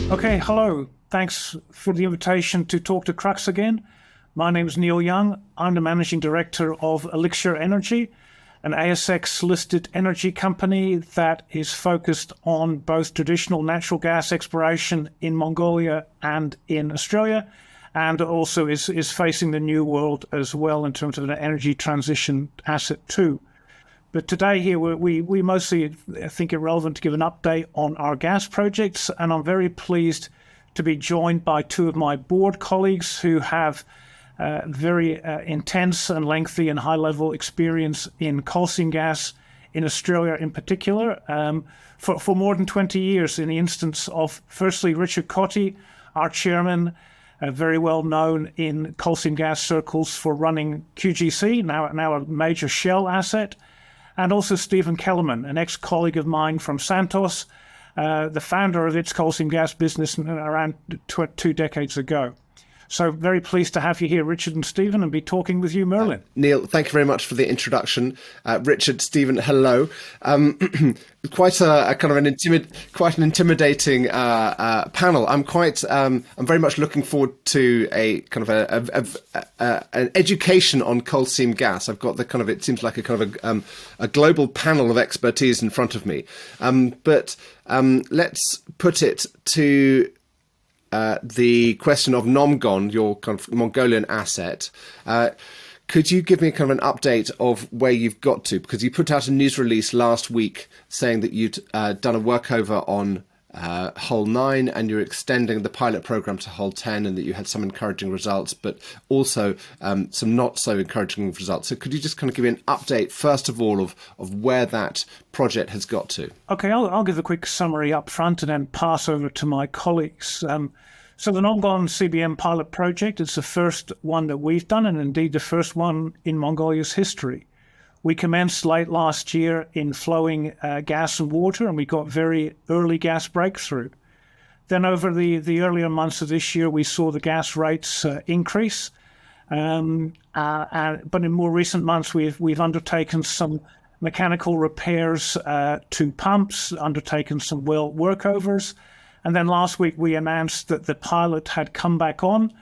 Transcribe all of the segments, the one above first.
Okay, hello. Thanks for the invitation to talk to Crux again. My name is Neil Young. I'm the Managing Director of Elixir Energy, an ASX-listed energy company that is focused on both traditional natural gas exploration in Mongolia and in Australia, and also is facing the new world as well in terms of an energy transition asset too. But today here, we mostly think it relevant to give an update on our gas projects, and I'm very pleased to be joined by two of my board colleagues who have very intense and lengthy and high-level experience in coal seam gas in Australia in particular, for more than 20 years, in the instance of, firstly, Richard Cottee, our chairman, very well known in coal seam gas circles for running QGC, now a major Shell asset, and also Stephen Keleman, an ex-colleague of mine from Santos, the founder of its coal seam gas business around 2 decades ago. So very pleased to have you here, Richard and Stephen, and be talking with you, Merlin. Neil, thank you very much for the introduction. Richard, Stephen, hello. Quite an intimidating panel. I'm very much looking forward to a kind of an education on coal seam gas. I've got it seems like a global panel of expertise in front of me. But let's put it to the question of Nomgon, your kind of Mongolian asset. Could you give me kind of an update of where you've got to? Because you put out a news release last week saying that you'd done a workover on hole 9 and you're extending the pilot program to hole 10, and that you had some encouraging results, but also some not so encouraging results. So could you just kind of give me an update, first of all, of where that project has got to? Okay, I'll give a quick summary up front and then pass over to my colleagues. So the Nomgon CBM pilot project is the first one that we've done, and indeed the first one in Mongolia's history. We commenced late last year in flowing gas and water, and we got very early gas breakthrough. Then over the earlier months of this year, we saw the gas rates increase. But in more recent months, we've undertaken some mechanical repairs to pumps, undertaken some well workovers. And then last week, we announced that the pilot had come back on,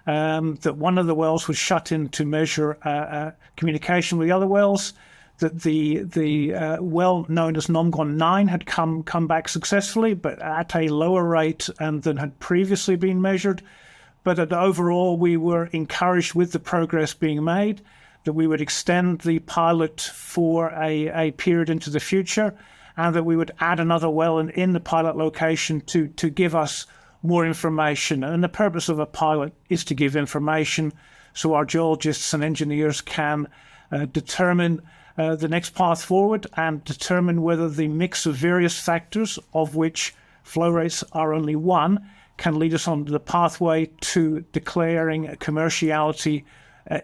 that one of the wells was shut in to measure communication with the other wells, that the well known as Nomgon IX had come back successfully, but at a lower rate than had previously been measured. But overall, we were encouraged with the progress being made, that we would extend the pilot for a period into the future, and that we would add another well in the pilot location to give us more information. And the purpose of a pilot is to give information so our geologists and engineers can determine the next path forward and determine whether the mix of various factors, of which flow rates are only one, can lead us on the pathway to declaring a commerciality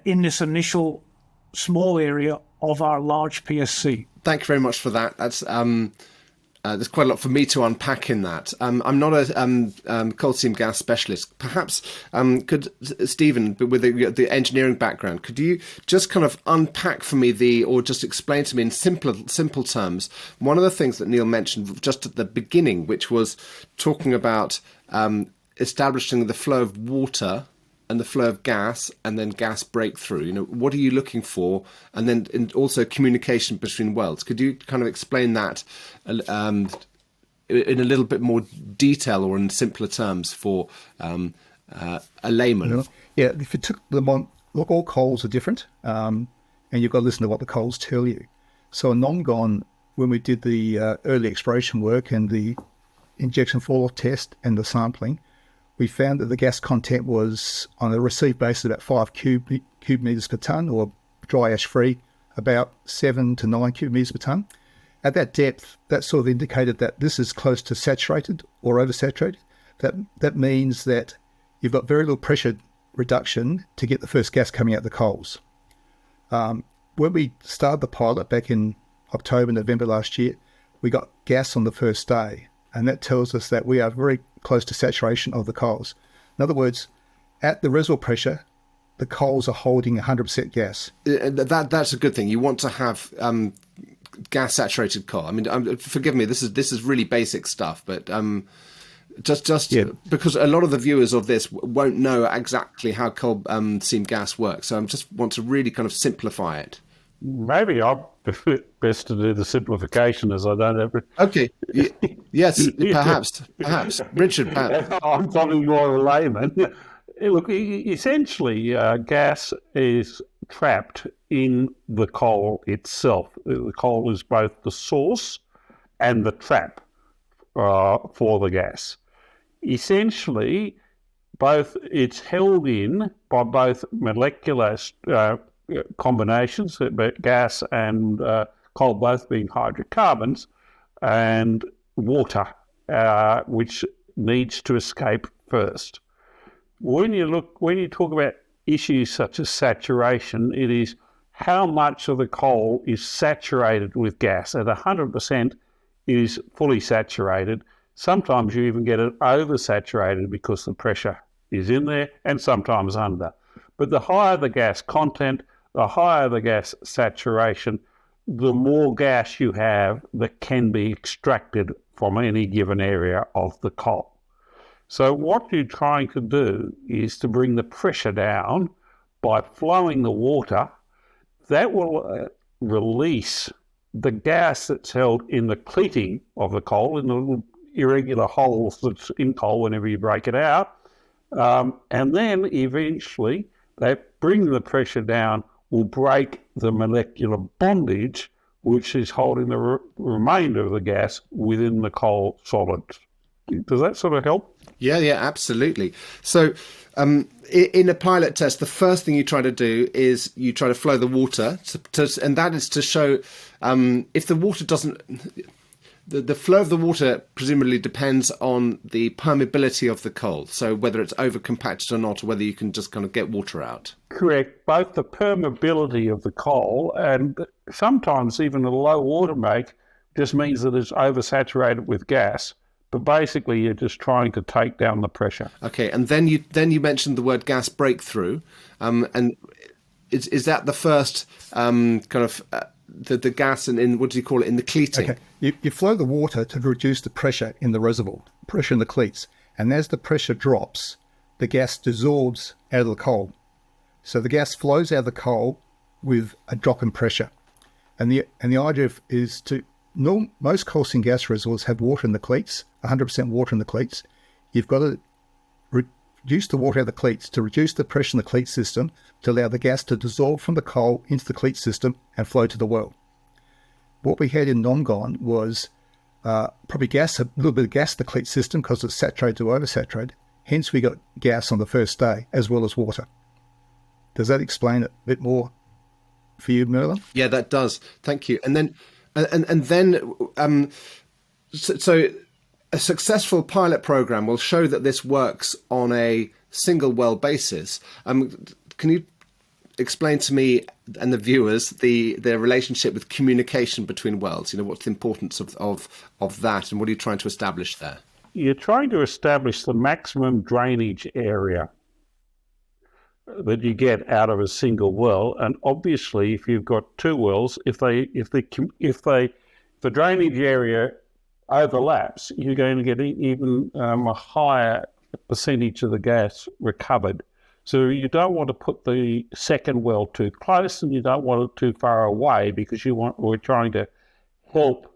in this initial small area of our large PSC. Thank you very much for that. There's quite a lot for me to unpack in that. I'm not a coal seam gas specialist. Perhaps could Stephen, with the engineering background, could you just kind of unpack for me or just explain to me in simple terms one of the things that Neil mentioned just at the beginning, which was talking about establishing the flow of water and the flow of gas, and then gas breakthrough. What are you looking for? And then also communication between wells. Could you kind of explain that in a little bit more detail or in simpler terms for a layman? Yeah, if you took them on, look, all coals are different, and you've got to listen to what the coals tell you. So in Nomgon, when we did the early exploration work and the injection fall-off test and the sampling, we found that the gas content was, on a received basis, about 5 cube metres per tonne, or dry ash free, about 7 to 9 cubic metres per tonne. At that depth, that sort of indicated that this is close to saturated or oversaturated. That means that you've got very little pressure reduction to get the first gas coming out the coals. When we started the pilot back in October, November last year, we got gas on the first day, and that tells us that we are very close to saturation of the coals. In other words, at the reservoir pressure, the coals are holding 100% gas. That's a good thing. You want to have gas saturated coal. I mean, forgive me, this is really basic stuff, but Just Yeah. because a lot of the viewers of this won't know exactly how coal seam gas works, so I just want to really kind of simplify it. Maybe I'm best to do the simplification, as I don't have. Okay. Yes, perhaps. Richard, perhaps. I'm probably more of a layman. Look, essentially, gas is trapped in the coal itself. The coal is both the source and the trap for the gas. Essentially, it's held in by both molecular combinations, but gas and coal both being hydrocarbons, and water, which needs to escape first. When you talk about issues such as saturation, it is how much of the coal is saturated with gas. At 100%, it is fully saturated. Sometimes you even get it oversaturated because the pressure is in there, and sometimes under. But the higher the gas content, the higher the gas saturation, the more gas you have that can be extracted from any given area of the coal. So what you're trying to do is to bring the pressure down by flowing the water. That will release the gas that's held in the cleating of the coal, in the little irregular holes that's in coal whenever you break it out. And then eventually, that bringing the pressure down will break the molecular bondage, which is holding the remainder of the gas within the coal solids. Does that sort of help? Yeah, absolutely. So in a pilot test, the first thing you try to do is you try to flow the water, and that is to show if the water doesn't... The flow of the water presumably depends on the permeability of the coal, so whether it's over-compacted or not, or whether you can just kind of get water out. Correct. Both the permeability of the coal and sometimes even a low water make just means that it's oversaturated with gas. But basically, you're just trying to take down the pressure. Okay, and then you mentioned the word gas breakthrough, and is that the first kind of the gas in what do you call it, in the cleating? Okay, you flow the water to reduce the pressure in the reservoir, pressure in the cleats, and as the pressure drops, the gas dissolves out of the coal. So the gas flows out of the coal with a drop in pressure, and the idea is to... most coal seam gas reservoirs have water in the cleats, 100% water in the cleats. You've got to reduce the water out of the cleats to reduce the pressure in the cleat system to allow the gas to dissolve from the coal into the cleat system and flow to the well. What we had in Nomgon was probably gas, a little bit of gas in the cleat system because it's saturated to oversaturated. Hence we got gas on the first day as well as water. Does that explain it a bit more for you, Merlin? Yeah, that does. Thank you. And then so a successful pilot program will show that this works on a single well basis. Can you explain to me and the viewers the relationship with communication between wells? You know, what's the importance of that, and what are you trying to establish there? You're trying to establish the maximum drainage area that you get out of a single well, and obviously, if you've got two wells, if the drainage area overlaps, you're going to get even a higher percentage of the gas recovered. So you don't want to put the second well too close, and you don't want it too far away, because we're trying to help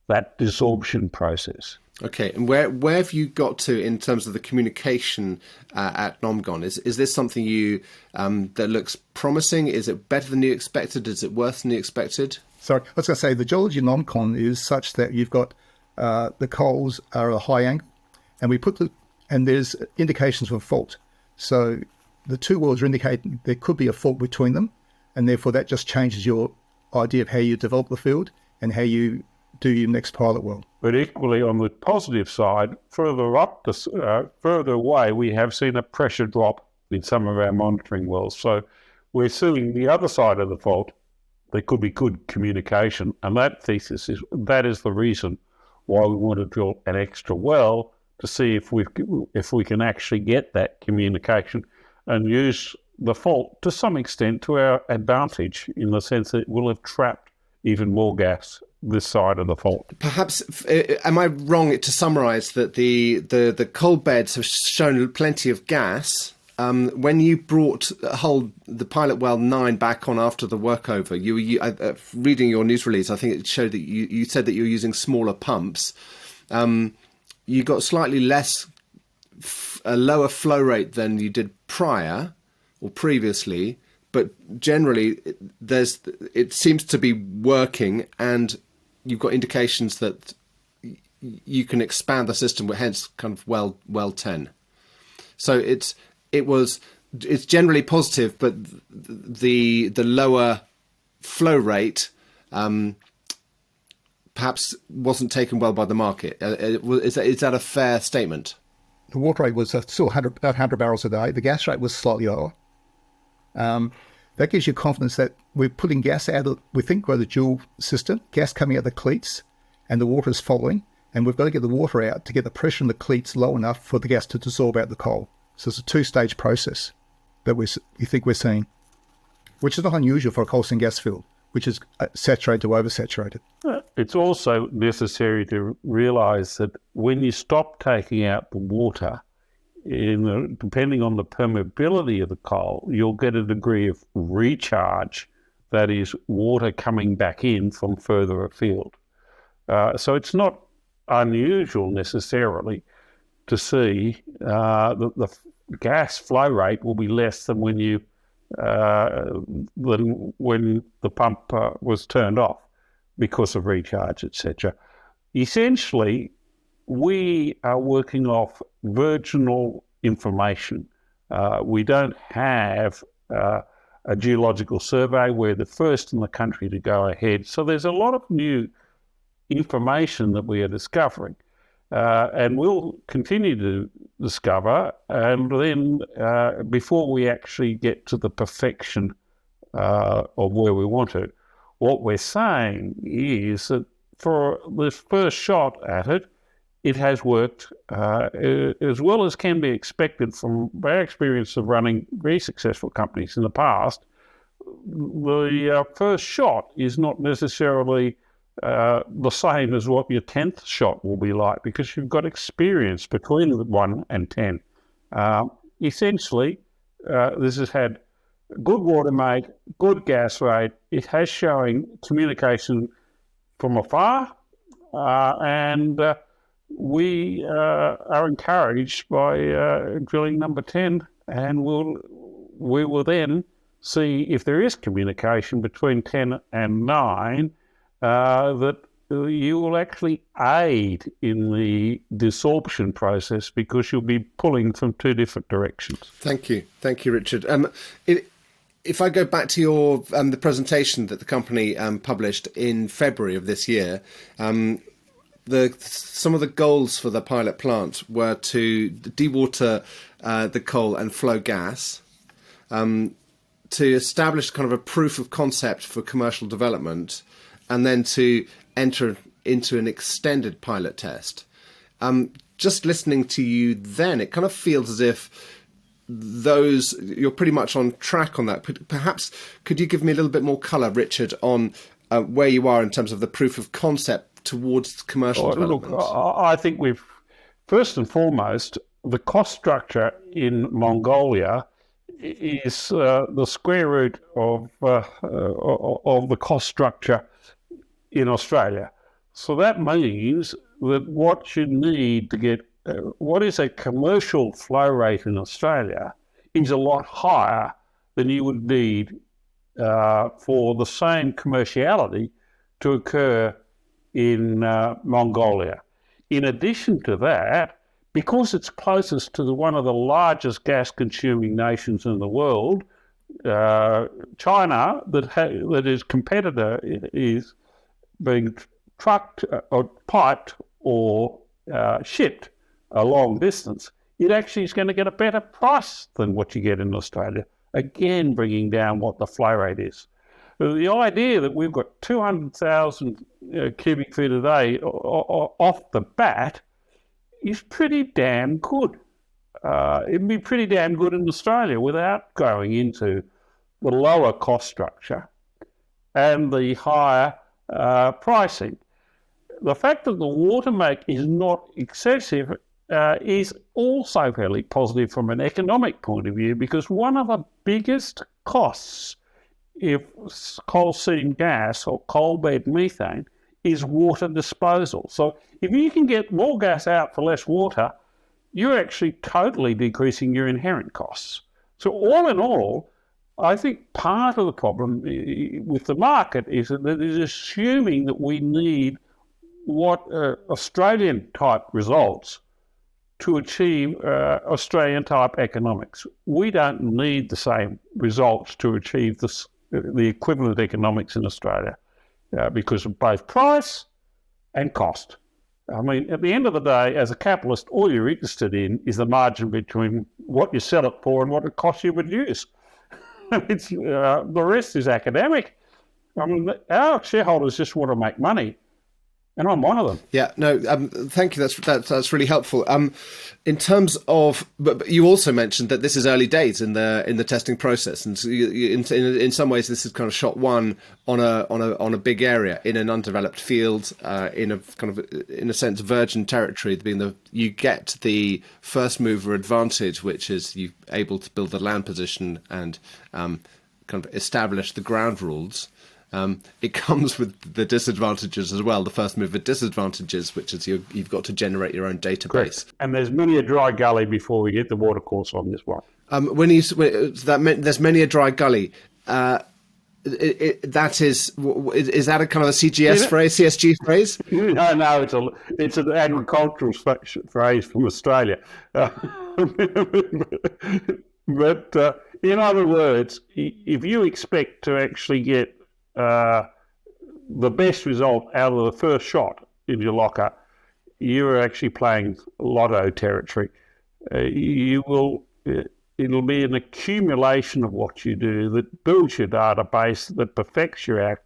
that desorption process. Okay, and where have you got to in terms of the communication at Nomgon? Is this something that looks promising? Is it better than you expected? Is it worse than you expected? Sorry, I was going to say the geology in Nomgon is such that you've got the coals are at a high angle, and there's indications of a fault. So the two wells are indicating there could be a fault between them, and therefore that just changes your idea of how you develop the field and how you do your next pilot well. But equally, on the positive side, further away, we have seen a pressure drop in some of our monitoring wells. So we're seeing the other side of the fault. There could be good communication, and that is the reason why we want to drill an extra well, to see if we can actually get that communication and use the fault to some extent to our advantage, in the sense that it will have trapped even more gas this side of the fault. Perhaps, am I wrong to summarise that the coal beds have shown plenty of gas? When you brought the pilot well 9 back on after the workover, reading your news release, I think it showed that you said that you were using smaller pumps. You got slightly a lower flow rate than you did prior or previously, but generally it seems to be working, and you've got indications that you can expand the system, hence kind of well 10. So it's generally positive, but the lower flow rate perhaps wasn't taken well by the market. Is that a fair statement? The water rate was still about 100 barrels a day. The gas rate was slightly lower. That gives you confidence that we're putting gas out of, we think we're the dual system, gas coming out of the cleats and the water is following, and we've got to get the water out to get the pressure in the cleats low enough for the gas to dissolve out the coal. So it's a 2-stage process that we think we're seeing, which is not unusual for a coal seam gas field, which is saturated to oversaturated. It's also necessary to realise that when you stop taking out the water, depending on the permeability of the coal, you'll get a degree of recharge, that is water coming back in from further afield. So it's not unusual necessarily to see that the gas flow rate will be less than when the pump was turned off because of recharge, etc. Essentially, we are working off virginal information. We don't have a geological survey. We're the first in the country to go ahead. So there's a lot of new information that we are discovering. And we'll continue to discover, and then before we actually get to the perfection of where we want to, what we're saying is that for this first shot at it, it has worked as well as can be expected from our experience of running very successful companies in the past. The first shot is not necessarily the same as what your 10th shot will be like, because you've got experience between 1 and 10. Essentially, this has had good water make, good gas rate. It has showing communication from afar, and we are encouraged by drilling number 10, and we will then see if there is communication between 10 and 9, that you will actually aid in the desorption process, because you'll be pulling from 2 different directions. Thank you, Richard. If I go back to your the presentation that the company published in February of this year, some of the goals for the pilot plant were to dewater the coal and flow gas, to establish kind of a proof of concept for commercial development, and then to enter into an extended pilot test. Just listening to you then, it kind of feels as if you're pretty much on track on that. Perhaps could you give me a little bit more colour, Richard, on where you are in terms of the proof of concept towards commercial development? Look, I think we've, first and foremost, the cost structure in Mongolia is the square root of the cost structure in Australia. So that means that what you need to get, what is a commercial flow rate in Australia is a lot higher than you would need for the same commerciality to occur in Mongolia. In addition to that, because it's closest to one of the largest gas-consuming nations in the world, China, that is competitor, is being trucked or piped or shipped a long distance, it actually is going to get a better price than what you get in Australia, again bringing down what the flow rate is. The idea that we've got 200,000 cubic feet a day off the bat is pretty damn good. It'd be pretty damn good in Australia without going into the lower cost structure and the higher pricing. The fact that the water make is not excessive is also fairly positive from an economic point of view, because one of the biggest costs if coal seam gas or coalbed methane is water disposal. So if you can get more gas out for less water, you're actually totally decreasing your inherent costs. So all in all, I think part of the problem with the market is that it is assuming that we need what Australian type results to achieve Australian type economics. We don't need the same results to achieve the equivalent economics in Australia because of both price and cost. I mean, at the end of the day, as a capitalist, all you're interested in is the margin between what you sell it for and what it costs you to produce. The rest is academic. I mean, our shareholders just want to make money, and I'm one of them. Yeah, no, thank you. That's really helpful. In terms of, but you also mentioned that this is early days in the testing process, and so in some ways this is kind of shot one on a big area in an undeveloped field, in a kind of, in a sense, virgin territory. Being you get the first mover advantage, which is you able to build the land position and kind of establish the ground rules. It comes with the disadvantages as well, the first mover disadvantages, which is you've got to generate your own database. Correct. And there's many a dry gully before we get the water course on this one. There's many a dry gully. Is that a kind of a CGS phrase, CSG phrase? No, it's an agricultural phrase from Australia. But in other words, if you expect to actually get the best result out of the first shot in your locker, you're actually playing lotto territory. It'll be an accumulation of what you do that builds your database, that perfects your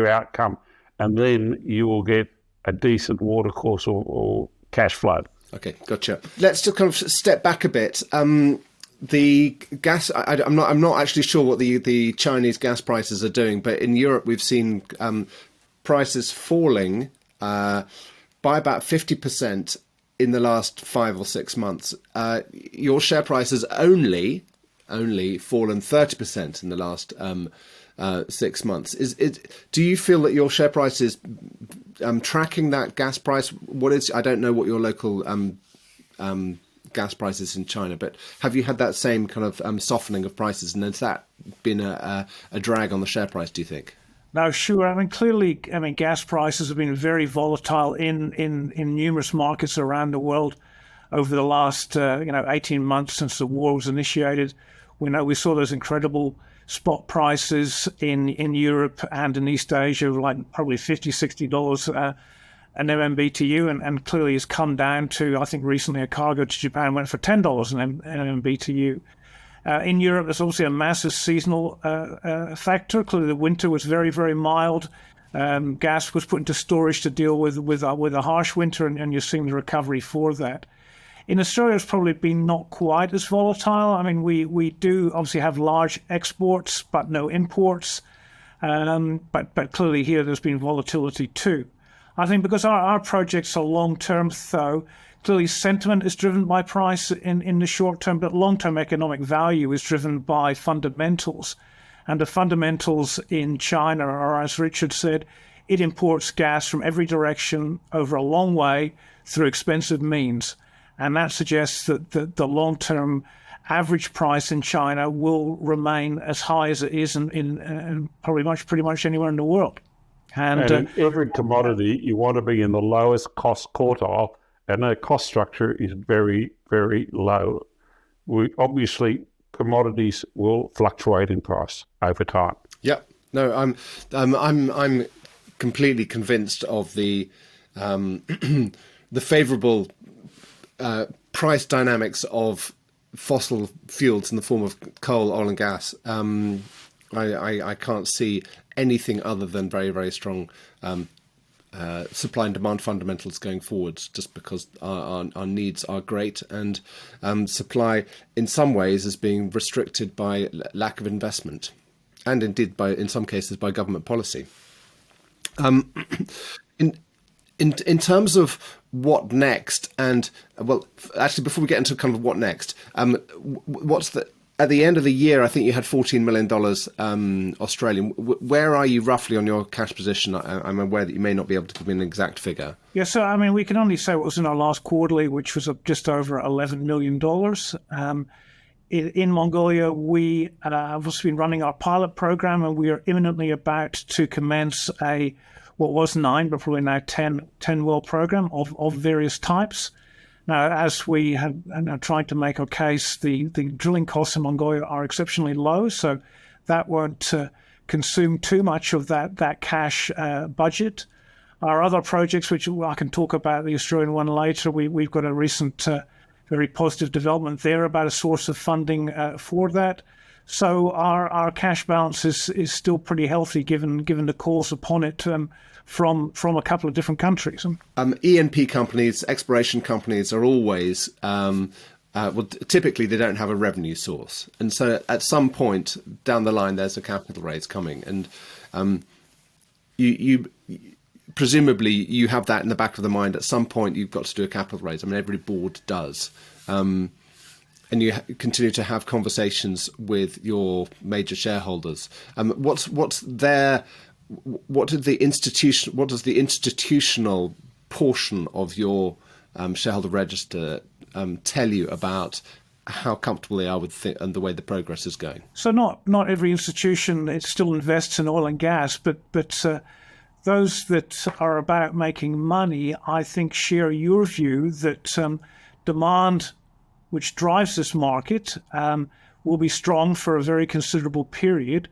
outcome, and then you will get a decent watercourse or cash flow. Okay, gotcha. Let's just kind of step back a bit. The gas, I'm not actually sure what the Chinese gas prices are doing, but in Europe we've seen prices falling by about 50% in the last 5 or 6 months. Your share price has only fallen 30% in the last 6 months. Do you feel that your share price is tracking that gas price? I don't know what your local gas prices in China, but have you had that same kind of softening of prices, and has that been a drag on the share price, do you think? No, sure. I mean, clearly, gas prices have been very volatile in numerous markets around the world over the last 18 months since the war was initiated. We saw those incredible spot prices in Europe and in East Asia, like probably $50-$60 an MMBTU, and clearly has come down to, I think recently a cargo to Japan went for $10 an MMBTU. In Europe, there's obviously a massive seasonal factor. Clearly the winter was very, very mild. Gas was put into storage to deal with a harsh winter, and you're seeing the recovery for that. In Australia, it's probably been not quite as volatile. I mean, we do obviously have large exports, but no imports. But clearly here there's been volatility too. I think because our projects are long-term, though, clearly sentiment is driven by price in the short term, but long-term economic value is driven by fundamentals. And the fundamentals in China are, as Richard said, it imports gas from every direction over a long way through expensive means. And that suggests that the long-term average price in China will remain as high as it is in probably pretty much anywhere in the world. And in every commodity, you want to be in the lowest cost quartile, and their cost structure is very, very low. Obviously, commodities will fluctuate in price over time. Yeah, no, I'm completely convinced of the the favourable price dynamics of fossil fuels in the form of coal, oil, and gas. I can't see anything other than very, very strong supply and demand fundamentals going forwards, just because our needs are great, and supply in some ways is being restricted by lack of investment, and indeed in some cases by government policy. In in terms of what next, and well, actually, before we get into kind of what next, what's the at the end of the year? I think you had $14 million Australian. Where are you roughly on your cash position? I'm aware that you may not be able to give me an exact figure. Yeah, so I mean, we can only say what was in our last quarterly, which was just over $11 million. In Mongolia, we have also been running our pilot program, and we are imminently about to commence what was 9, but probably now 10 well program of various types. Now, as we have tried to make our case, the drilling costs in Mongolia are exceptionally low, so that won't consume too much of that cash budget. Our other projects, which I can talk about, the Australian one later, we've got a recent very positive development there about a source of funding for that. So our cash balance is still pretty healthy given the calls upon it from a couple of different countries. E&P companies, exploration companies are always typically they don't have a revenue source, and so at some point down the line there's a capital raise coming, and you presumably you have that in the back of the mind. At some point you've got to do a capital raise. I mean, every board does. And you continue to have conversations with your major shareholders. What does the institutional portion of your shareholder register tell you about how comfortable they are with and the way the progress is going? So not every institution, it still invests in oil and gas, but those that are about making money, I think, share your view that demand, which drives this market, will be strong for a very considerable period,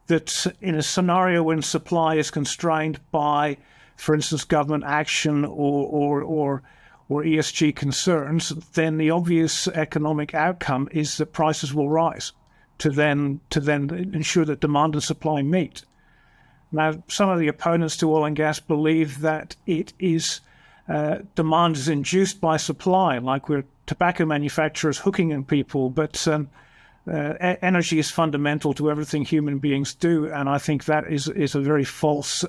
that in a scenario when supply is constrained by, for instance, government action or ESG concerns, then the obvious economic outcome is that prices will rise to then ensure that demand and supply meet. Now, some of the opponents to oil and gas believe that it is demand is induced by supply, like we're tobacco manufacturers hooking in people, but energy is fundamental to everything human beings do, and I think that is a very false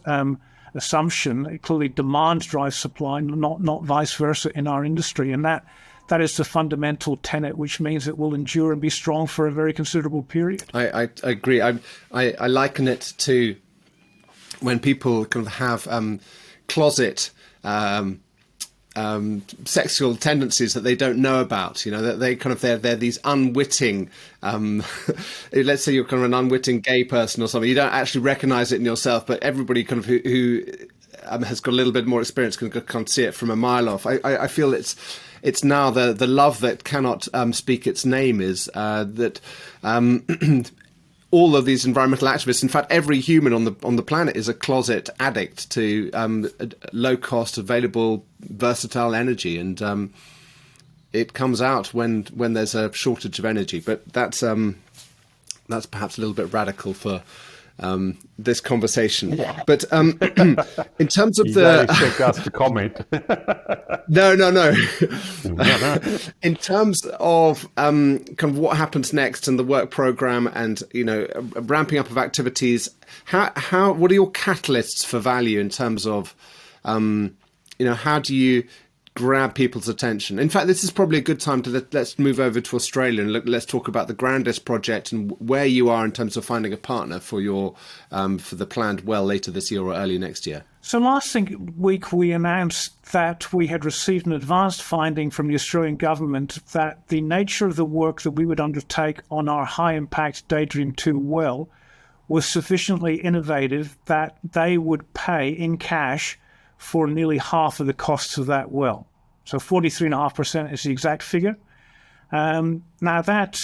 assumption. Clearly, demand drives supply, not vice versa in our industry, and that is the fundamental tenet, which means it will endure and be strong for a very considerable period. I agree. I liken it to when people kind of have closet sexual tendencies that they don't know about, that they're these unwitting, let's say you're kind of an unwitting gay person or something, you don't actually recognize it in yourself, but everybody kind of who has got a little bit more experience can see it from a mile off. I feel it's now the love that cannot speak its name is that all of these environmental activists, in fact, every human on the planet is a closet addict to low cost, available, versatile energy, and it comes out when there's a shortage of energy. But that's perhaps a little bit radical for this conversation. Yeah. But in terms of you don't expect us to comment. No. In terms of kind of what happens next and the work program and ramping up of activities, what are your catalysts for value in terms of how do you grab people's attention? In fact, this is probably a good time to let's move over to Australia and let's talk about the Grandis project and where you are in terms of finding a partner for your for the planned well later this year or early next year. So last week we announced that we had received an advanced finding from the Australian government that the nature of the work that we would undertake on our high-impact Daydream 2 well was sufficiently innovative that they would pay in cash for nearly half of the costs of that well. So 43.5% is the exact figure. Now that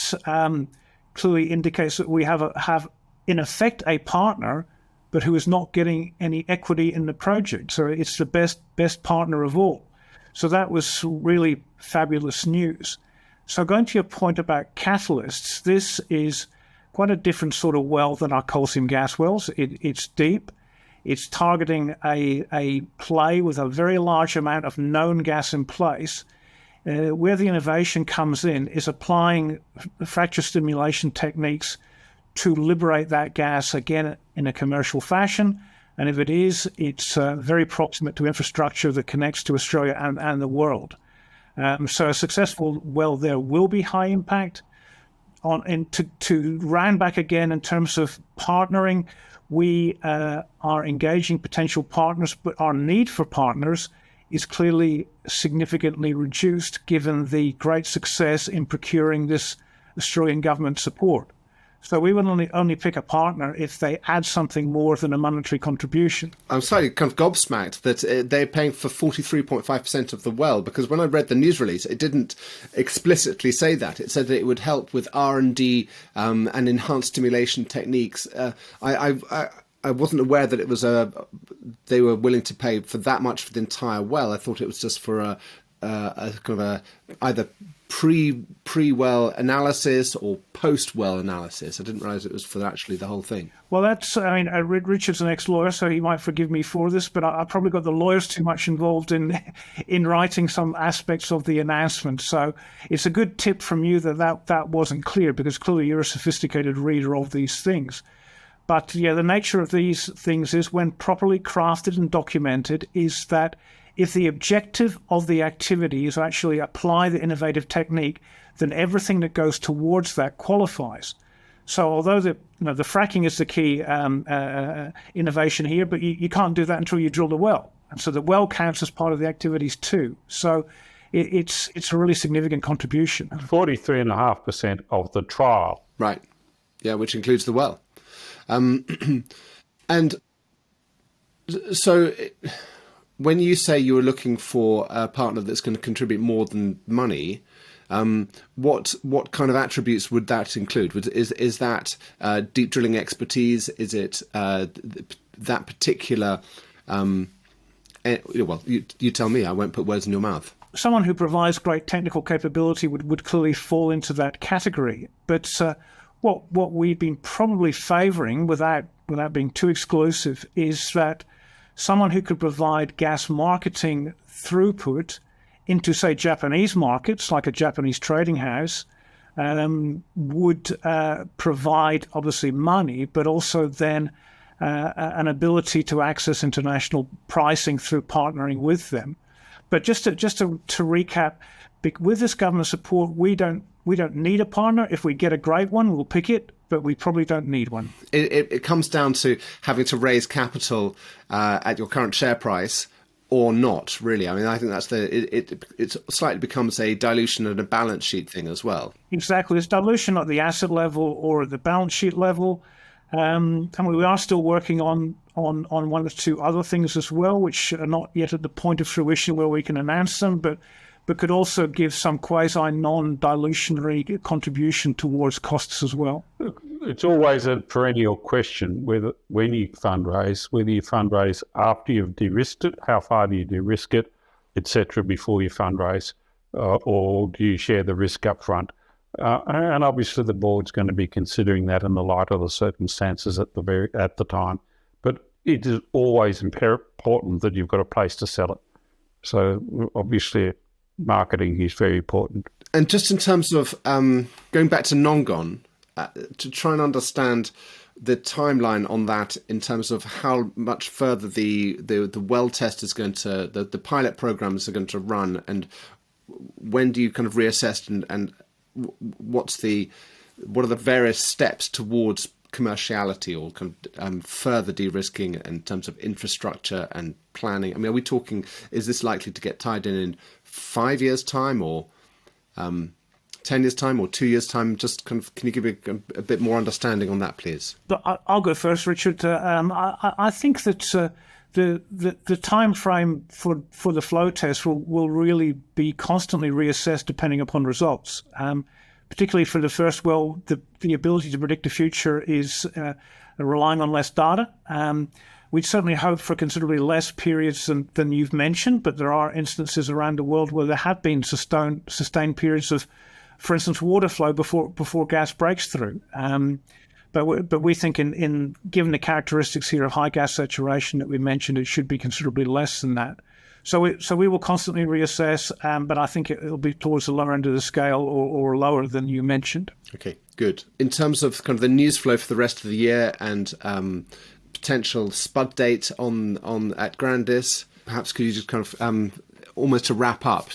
clearly indicates that we have in effect a partner, but who is not getting any equity in the project. So it's the best partner of all. So that was really fabulous news. So going to your point about catalysts, this is quite a different sort of well than our coal seam gas wells. It's deep. It's targeting a play with a very large amount of known gas in place. Where the innovation comes in is applying fracture stimulation techniques to liberate that gas again in a commercial fashion, And if it is, it's very proximate to infrastructure that connects to Australia and the world. So a successful well there will be high impact. To round back again in terms of partnering, we are engaging potential partners, but our need for partners is clearly significantly reduced given the great success in procuring this Australian government support. So we will only pick a partner if they add something more than a monetary contribution. I'm slightly kind of gobsmacked that they're paying for 43.5% of the well, because when I read the news release, it didn't explicitly say that. It said that it would help with R&D and enhanced stimulation techniques. I wasn't aware that it was they were willing to pay for that much for the entire well. I thought it was just for a kind of either pre-well analysis or post-well analysis. I didn't realise it was for actually the whole thing. Well, Richard's an ex-lawyer, so he might forgive me for this, but I probably got the lawyers too much involved in writing some aspects of the announcement. So it's a good tip from you that wasn't clear, because clearly you're a sophisticated reader of these things. But yeah, the nature of these things is, when properly crafted and documented, is that if the objective of the activity is actually apply the innovative technique, then everything that goes towards that qualifies. So although the fracking is the key innovation here, but you can't do that until you drill the well. And so the well counts as part of the activities too. So it's a really significant contribution. 43.5% of the trial. Right. Yeah, which includes the well. And so when you say you were looking for a partner that's going to contribute more than money, what kind of attributes would that include? Is that deep drilling expertise? Is it that particular? Well, you tell me. I won't put words in your mouth. Someone who provides great technical capability would clearly fall into that category. But what we've been probably favouring, without being too exclusive, is that someone who could provide gas marketing throughput into, say, Japanese markets, like a Japanese trading house, would provide, obviously, money, but also then an ability to access international pricing through partnering with them. But just to recap, with this government support, we don't need a partner. If we get a great one, we'll pick it, but we probably don't need one. It comes down to having to raise capital at your current share price or not, really. I mean, I think that's it slightly becomes a dilution and a balance sheet thing as well. Exactly. It's dilution at the asset level or at the balance sheet level. And we are still working on one or two other things as well, which are not yet at the point of fruition where we can announce them, but could also give some quasi-non-dilutionary contribution towards costs as well. It's always a perennial question when you fundraise, whether you fundraise after you've de-risked it, how far do you de-risk it, etc., before you fundraise, or do you share the risk up front? And obviously the board's going to be considering that in the light of the circumstances at the time. But it is always important that you've got a place to sell it. So obviously marketing is very important. And just in terms of going back to Nomgon, to try and understand the timeline on that in terms of how much further the well test is going to, the pilot programs are going to run, and when do you kind of reassess and what are the various steps towards commerciality or kind of further de-risking in terms of infrastructure and planning? I mean, are we talking, is this likely to get tied in 5 years' time or 10 years' time or 2 years' time? Just kind of, can you give me a bit more understanding on that, please? I'll go first, Richard. I think that the time frame for the flow test will really be constantly reassessed depending upon results. Particularly for the first well, the ability to predict the future is relying on less data. We'd certainly hope for considerably less periods than you've mentioned, but there are instances around the world where there have been sustained periods of, for instance, water flow before gas breaks through. But we think in given the characteristics here of high gas saturation that we mentioned, it should be considerably less than that. So we will constantly reassess, but I think it'll be towards the lower end of the scale or lower than you mentioned. Okay, good. In terms of kind of the news flow for the rest of the year and potential spud date on at Grandis. Perhaps could you just kind of almost to wrap up,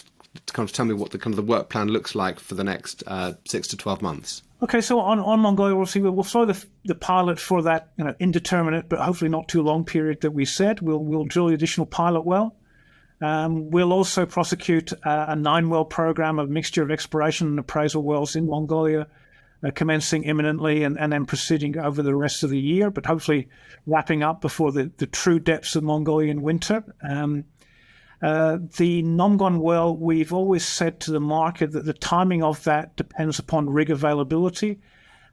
to kind of tell me what the kind of the work plan looks like for the next 6 to 12 months. Okay, so on Mongolia, we'll follow the pilot for that indeterminate but hopefully not too long period that we said. We'll drill the additional pilot well. We'll also prosecute a 9-well program of mixture of exploration and appraisal wells in Mongolia, commencing imminently and then proceeding over the rest of the year, but hopefully wrapping up before the true depths of Mongolian winter. The Nomgon well, we've always said to the market that the timing of that depends upon rig availability.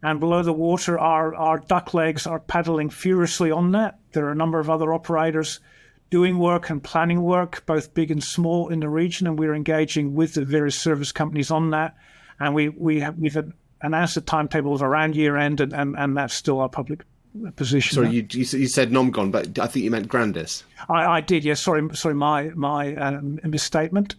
And below the water, our duck legs are paddling furiously on that. There are a number of other operators doing work and planning work, both big and small in the region, and we're engaging with the various service companies on that. And we've announced a timetable of around year end, and that's still our public position. Sorry, you said Nomgon, but I think you meant Grandis. I did, yes. Sorry, my misstatement.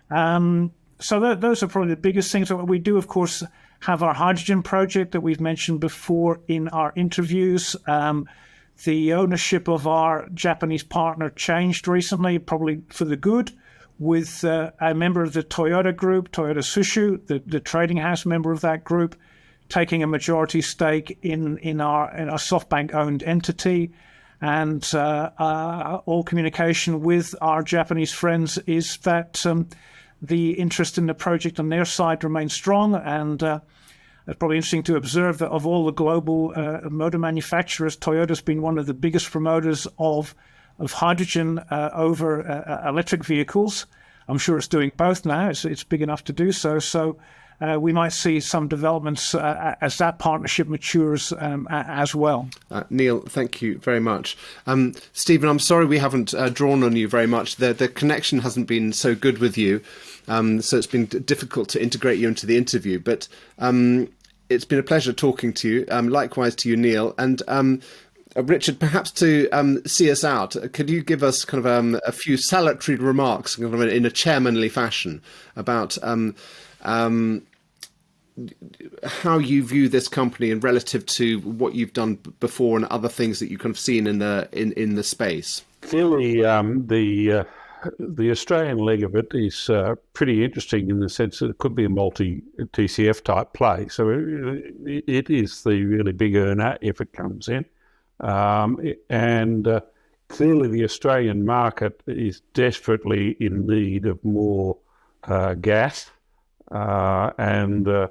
So those are probably the biggest things. We do, of course, have our hydrogen project that we've mentioned before in our interviews. The ownership of our Japanese partner changed recently, probably for the good, with a member of the Toyota group, Toyota Tsusho, the trading house member of that group, taking a majority stake in our SoftBank-owned entity. And all communication with our Japanese friends is that the interest in the project on their side remains strong. And it's probably interesting to observe that of all the global motor manufacturers, Toyota's been one of the biggest promoters of hydrogen over electric vehicles. I'm sure it's doing both now. It's big enough to do so. So we might see some developments as that partnership matures as well. Neil, thank you very much. Stephen, I'm sorry we haven't drawn on you very much. The connection hasn't been so good with you, so it's been difficult to integrate you into the interview. But it's been a pleasure talking to you. Likewise to you, Neil. And Richard, perhaps to see us out, could you give us kind of a few salutary remarks kind of in a chairmanly fashion about how you view this company and relative to what you've done before and other things that you've kind of seen in the space? Clearly, the Australian leg of it is pretty interesting in the sense that it could be a multi-TCF type play. So it is the really big earner if it comes in. And clearly the Australian market is desperately in need of more gas. And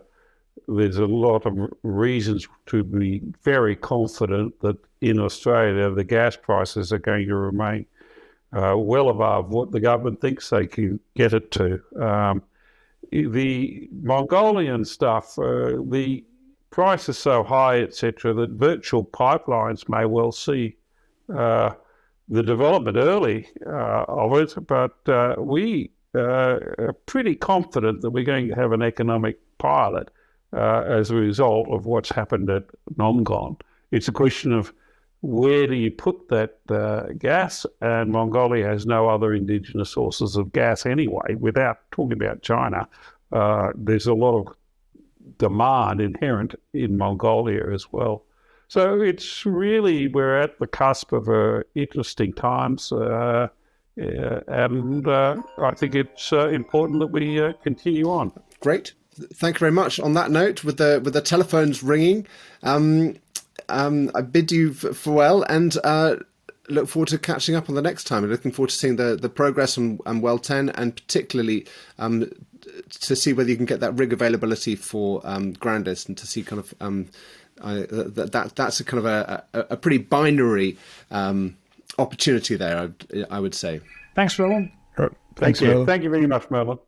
there's a lot of reasons to be very confident that in Australia the gas prices are going to remain well above what the government thinks they can get it to. The Mongolian stuff, the price is so high, etc., that virtual pipelines may well see the development early of it, but we are pretty confident that we're going to have an economic pilot as a result of what's happened at Nomgon. It's a question of where do you put that gas, and Mongolia has no other indigenous sources of gas anyway. Without talking about China, there's a lot of demand inherent in Mongolia as well. So it's really, we're at the cusp of interesting times, and I think it's important that we continue on. Great. Thank you very much. On that note, with the telephones ringing, I bid you farewell and look forward to catching up on the next time. I'm looking forward to seeing the progress on Well 10, and particularly to see whether you can get that rig availability for Grandis, and to see kind of that's a kind of a pretty binary opportunity there, I would say. Thanks, Roland. Thanks, Thank you very much, Merlin.